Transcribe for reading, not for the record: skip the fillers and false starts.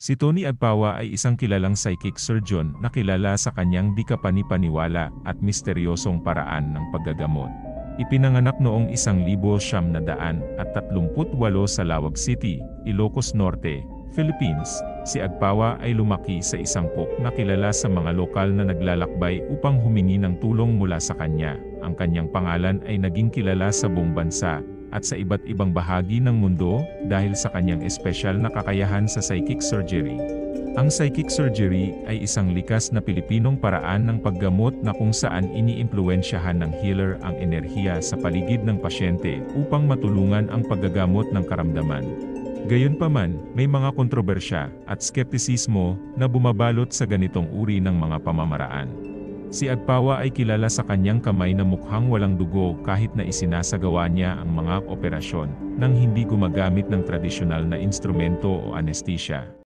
Si Tony Agpawa ay isang kilalang psychic surgeon na kilala sa kanyang di kapani-paniwala at misteryosong paraan ng paggagamot. Ipinanganak noong 1938 sa Lawag City, Ilocos Norte, Philippines. Si Agpawa ay lumaki sa isang pok na kilala sa mga lokal na naglalakbay upang humingi ng tulong mula sa kanya. Ang kanyang pangalan ay naging kilala sa buong bansa at sa iba't ibang bahagi ng mundo dahil sa kanyang espesyal na kakayahan sa psychic surgery. Ang psychic surgery ay isang likas na Pilipinong paraan ng paggamot na kung saan iniimpluwensyahan ng healer ang enerhiya sa paligid ng pasyente upang matulungan ang paggagamot ng karamdaman. Gayunpaman, may mga kontrobersya at skeptisismo na bumabalot sa ganitong uri ng mga pamamaraan. Si Agpawa ay kilala sa kanyang kamay na mukhang walang dugo kahit na isinasagawa niya ang mga operasyon nang hindi gumagamit ng tradisyonal na instrumento o anesthesia.